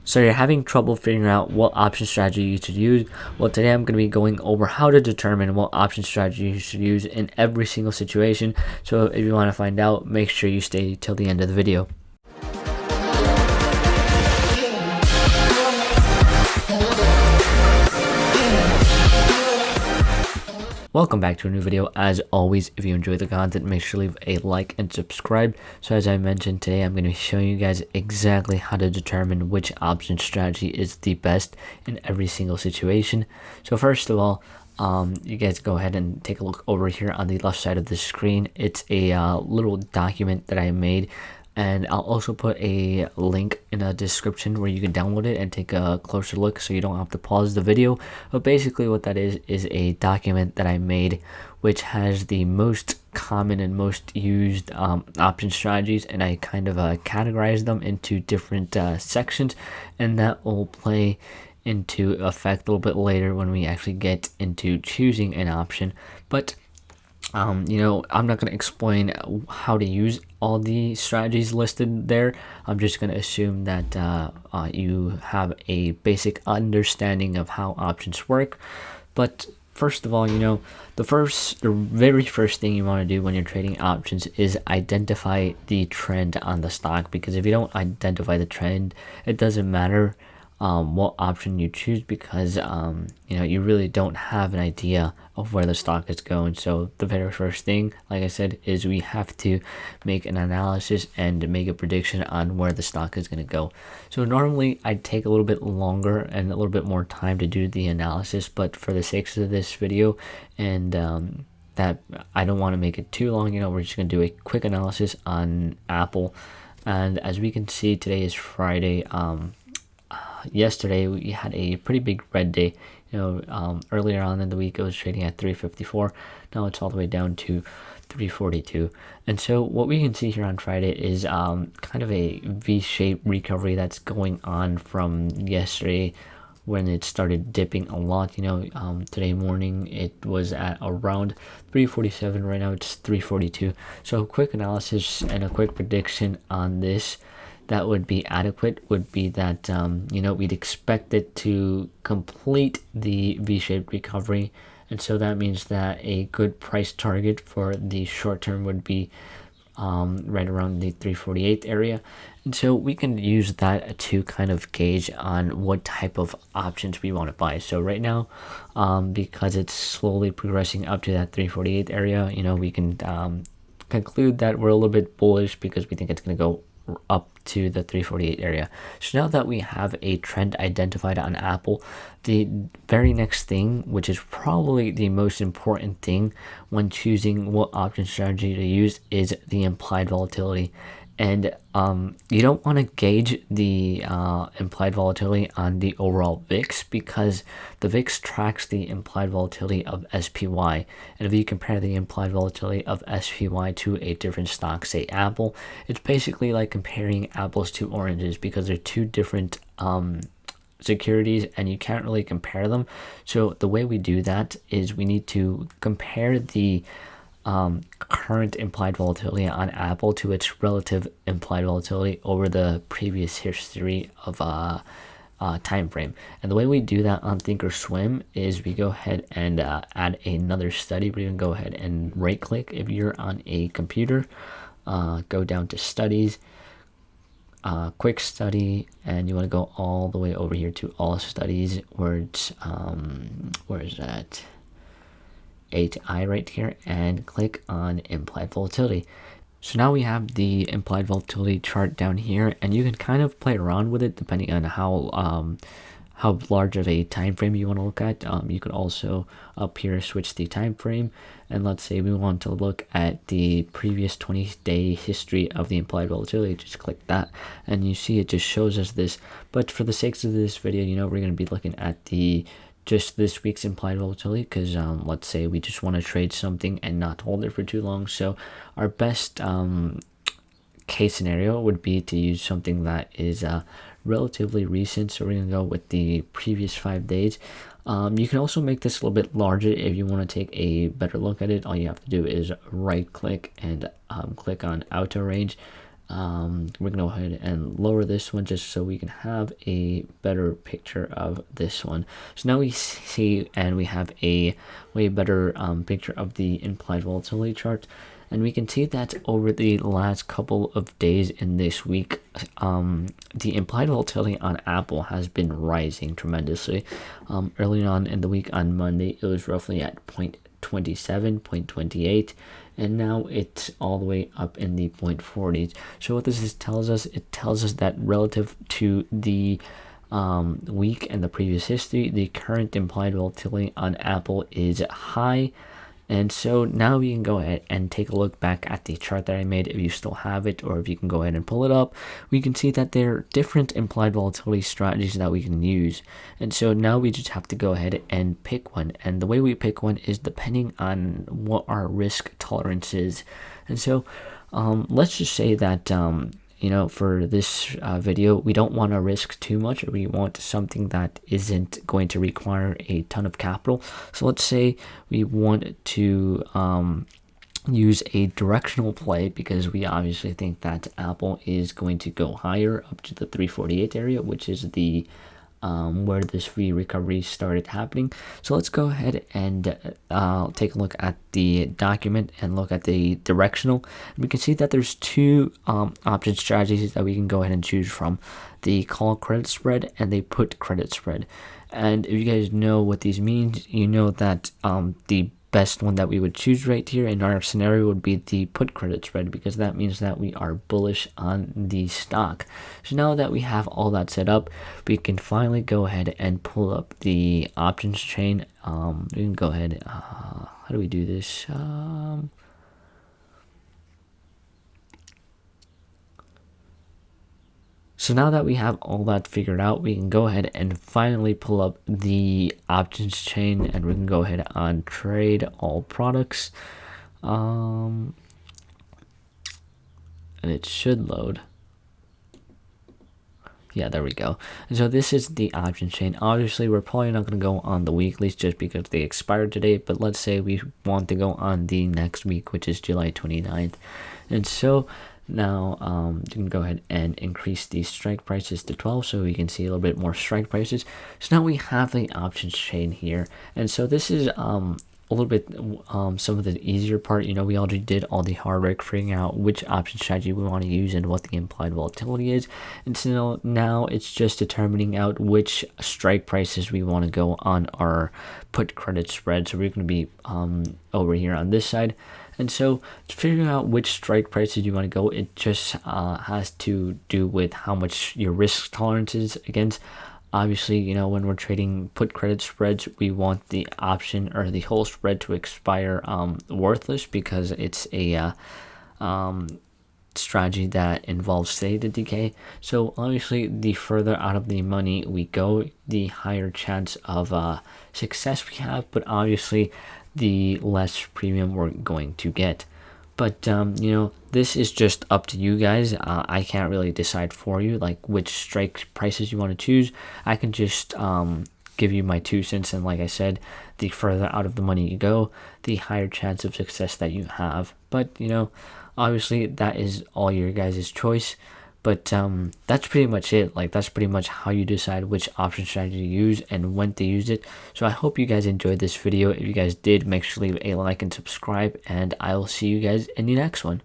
So you're having trouble figuring out what option strategy you should use. Well, today I'm going to be going over how to determine what option strategy you should use in every single situation. So if you want to find out, make sure you stay till the end of the video. Welcome back to a new video. As always, if you enjoy the content, make sure to leave a like and subscribe. So as I mentioned, today I'm going to be showing you guys exactly how to determine which option strategy is the best in every single situation. So first of all, you guys go ahead and take a look over here on the left side of the screen. It's a little document that I made, and I'll also put a link in the description where you can download it and take a closer look so you don't have to pause the video. But basically what that is a document that I made which has the most common and most used option strategies, and I kind of categorize them into different sections, and that will play into effect a little bit later when we actually get into choosing an option. But I'm not going to explain how to use all the strategies listed there. I'm just going to assume that you have a basic understanding of how options work. But first of all, the very first thing you want to do when you're trading options is identify the trend on the stock, because if you don't identify the trend, it doesn't matter what option you choose, because you really don't have an idea of where the stock is going. So the very first thing, like I said, is we have to make an analysis and make a prediction on where the stock is going to go. So normally I'd take a little bit longer and a little bit more time to do the analysis, but for the sake of this video and that I don't want to make it too long, we're just going to do a quick analysis on Apple. And as we can see, today is Friday. Yesterday we had a pretty big red day. Earlier on in the week it was trading at 354. Now it's all the way down to 342. And so what we can see here on Friday is kind of a V-shaped recovery that's going on from yesterday when it started dipping a lot. Today morning it was at around 347. Right now it's 342. So a quick analysis and a quick prediction on this that would be adequate would be that we'd expect it to complete the V-shaped recovery, and so that means that a good price target for the short term would be right around the 348 area. And so we can use that to kind of gauge on what type of options we want to buy. So right now, because it's slowly progressing up to that 348 area, we can conclude that we're a little bit bullish because we think it's going to go up to the 348 area. So now that we have a trend identified on Apple, the very next thing, which is probably the most important thing when choosing what option strategy to use, is the implied volatility. And you don't want to gauge the implied volatility on the overall VIX, because the VIX tracks the implied volatility of SPY. And if you compare the implied volatility of SPY to a different stock, say Apple, it's basically like comparing apples to oranges, because they're two different securities and you can't really compare them. So the way we do that is we need to compare the current implied volatility on Apple to its relative implied volatility over the previous history of time frame. And the way we do that on Thinkorswim is we go ahead and add another study. We can go ahead and right click if you're on a computer, go down to studies, quick study, and you want to go all the way over here to all studies, where it's where is that, 8i right here, and click on implied volatility. So now we have the implied volatility chart down here, and you can kind of play around with it depending on how large of a time frame you want to look at. You could also up here switch the time frame, and let's say we want to look at the previous 20-day history of the implied volatility. Just click that, and you see it just shows us this. But for the sakes of this video, we're going to be looking at just this week's implied volatility, because let's say we just want to trade something and not hold it for too long. So our best case scenario would be to use something that is relatively recent. So we're going to go with the previous 5 days. You can also make this a little bit larger if you want to take a better look at it. All you have to do is right click and click on auto range, we're gonna go ahead and lower this one just so we can have a better picture of this one. So now we see and we have a way better picture of the implied volatility chart, and we can see that over the last couple of days in this week, the implied volatility on Apple has been rising tremendously. Early on in the week on Monday, it was roughly at 0.27, 0.28, and now it's all the way up in the 0.40s. So what this tells us, it tells us that relative to the week and the previous history, the current implied volatility on Apple is high. And so now we can go ahead and take a look back at the chart that I made. If you still have it, or if you can go ahead and pull it up, we can see that there are different implied volatility strategies that we can use. And so now we just have to go ahead and pick one. And the way we pick one is depending on what our risk tolerance is. And so let's just say that for this video, we don't want to risk too much, or we want something that isn't going to require a ton of capital. So let's say we want to use a directional play, because we obviously think that Apple is going to go higher up to the 348 area, which is the where this free recovery started happening. So let's go ahead and take a look at the document and look at the directional. We can see that there's two option strategies that we can go ahead and choose from: the call credit spread and the put credit spread. And if you guys know what these means, you know that the best one that we would choose right here in our scenario would be the put credit spread, because that means that we are bullish on the stock. So now that we have all that set up, we can finally go ahead and pull up the options chain. We can go ahead, how do we do this? So now that we have all that figured out, we can go ahead and finally pull up the options chain, and we can go ahead on trade all products. And it should load. Yeah, there we go. And so this is the option chain. Obviously, we're probably not going to go on the weeklies just because they expired today, but let's say we want to go on the next week, which is July 29th. And so now you can go ahead and increase the strike prices to 12 so we can see a little bit more strike prices. So now we have the options chain here, and so this is a little bit some of the easier part. We already did all the hard work figuring out which option strategy we want to use and what the implied volatility is, and so now it's just determining out which strike prices we want to go on our put credit spread. So we're going to be over here on this side. And so figuring out which strike prices you want to go, it just has to do with how much your risk tolerance is against. Obviously, when we're trading put credit spreads, we want the option or the whole spread to expire worthless, because it's a strategy that involves theta decay. So obviously, the further out of the money we go, the higher chance of success we have, but obviously the less premium we're going to get. But this is just up to you guys. I can't really decide for you like which strike prices you want to choose. I can just give you my 2 cents, and like I said, the further out of the money you go, the higher chance of success that you have. But obviously that is all your guys' choice. But that's pretty much it. Like, that's pretty much how you decide which option strategy to use and when to use it. So I hope you guys enjoyed this video. If you guys did, make sure to leave a like and subscribe, and I will see you guys in the next one.